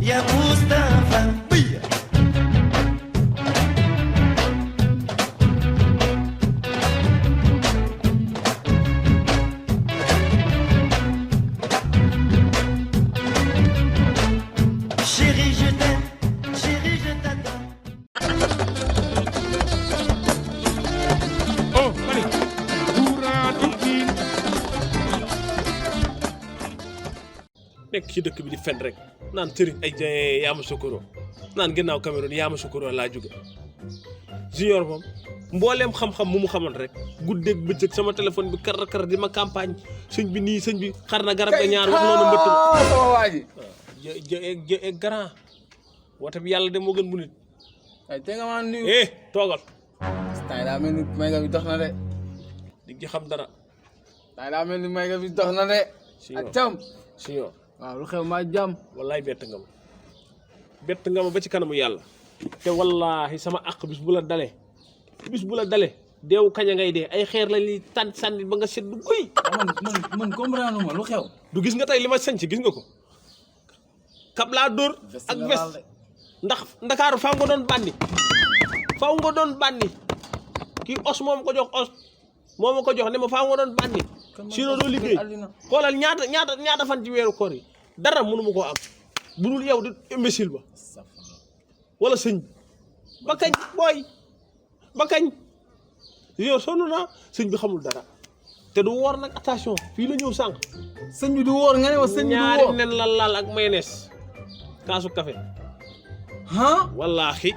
يا مصطفى بيا chérie je t'aime chérie je t'adore oh mani buuraatul diin nekk ci dëkk bi di fen rek naan sëriñ ay Yaama Sokoro naan ginnaaw Cameroun Yaama Sokoro laa jóge junior moom mbooleem xam-xam mu xamoon rek guddeeg bëccëg sama téléphone bi kar di ma campagne sëñ bi nii sëñ bi xar na garab ga ñaar wax noonu mbëtt sama waa ji jë grand woote bi yàlla de moo gën bu nit ay te nga maa nuyu toogal tay daa mel ni mayga bi dox na de di ci xam dara tay daa mel ni mayga bi dox na de ak cam siñor waaw lu xew maa jàmm wallaay bett nga ma ba ci kanamu yàlla te wallaahi sama àq bis bu la dalee deewu kaña ngay dee ay xeer la li tànn sànni ba nga seddu guy man comprendre ma lu xew du gis nga tey li ma sañ ci gis nga ko kab laa dóor ak veste ndax ndakaaru faaw nga doon bànni kii os moo ma ko jox ne ma faaw nga doon bànni sinon doo liggéey xoolal ñaata fan ci weeru koor yi dara mënu ma koo am bu dul yow di imbécile ba wala sëñ ba kañ booy ba kañ yow sonn naa sëñ bi xamul dara te du woor nag attention fii la ñëw sànq sëñ bi du wóor nga ne ma sëñ bi du wóor ñaari nen la laal ak mayonnaise kaasu café wallaahi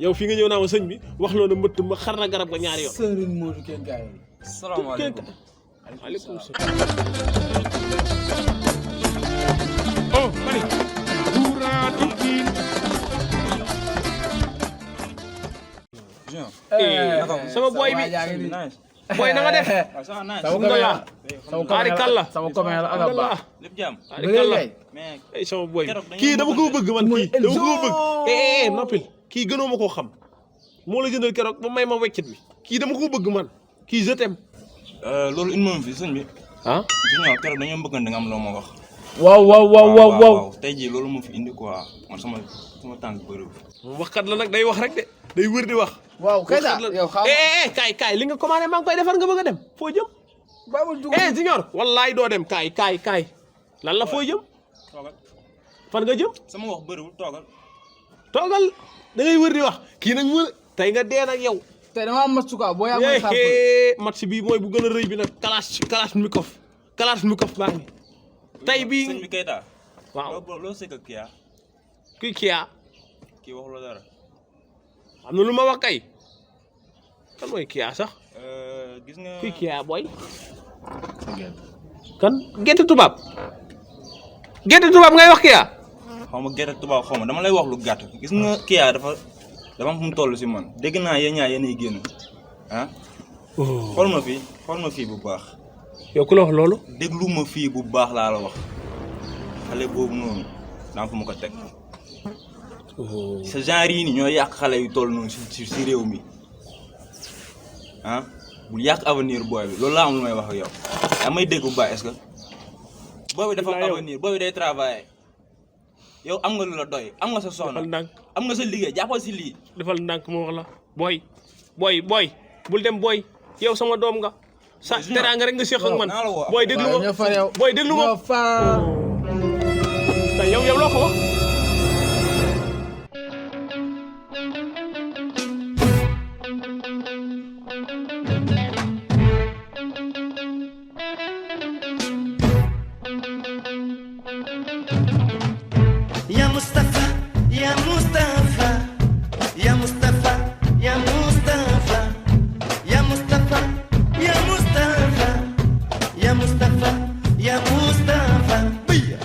yow fii nga ñëw naa ma sëñ bi wax loolu mbëtt ma xar na garab ga ñaari yoon sëriñ Modou Kelle gaay yi salaamaaleykum waaleykum salaam oh mani buuraatul diin sama boy bi boy na nga def sama copain la aga baax lépp jàmm sama boy kii dama ko bëgg man kii dama ko bëgg noppil kii gënoo ma koo xam moo la jëndal keroog ba may ma weccit bi kii dama ko bëgg man kii je t'aime loolu indi moom fi sëñ bi junior keroog dañoo bëggante nga am loo ma wax waaw tey jii loolu moo fi indi quoi man sama tànk bëriwul moom waxkat la nag day wax rek de day wër di wax waaw kay daal yow xam kaay li nga commandé maa ngi koy defar nga bëgg a dem foo jëm junior wallaay doo dem kaay lan la foo jëm toogal fan nga jëm sama wax bëriwul toogal da ngay wër di wax kii nag mu tey nga dee nag yow tey dama am match quoi boo yaa may xaar match bii mooy bu gën a rëy bi nag Kalashnikov baa ngi tey bii sëñ bi Keita waaw loo sekk ak Kia kuy Kia kii waxu la dara am na lu ma wax kay kan mooy Kia sax gis nga kuy Kia booy kan gerte tubaab ngay wax Kia xaw ma gerte tubaab xaw ma dama lay wax lu gàtt gis nga Kia dafa am fu mu toll si man dégg naa yéen ñaar yéenay génn xool ma fii bu baax yow ku la wax loolu déglu ma fii bu baax laa la wax xale boobu noonu daa fu ma ko teg sa genre yi ni ñoo yàq xale yu toll noonu si réew mi bul yàq avenir booy bi loolu laa am lu may wax ak yow yaa may dégg bu baax est-ce que booy bi dafa am avenir booy bi day travailler yow am nga lu la doy am nga sa soxna am nga sa liggéey jàppal si lii defal ndànk moo wax la booy bul dem booy yow sama doom nga sa teraanga rek nga séq ak man booy déglu ma yow loo ko wax يا مصطفى يا مصطفى يا مصطفى يا مصطفى يا مصطفى يا مصطفى يا مصطفى يا مصطفى بيا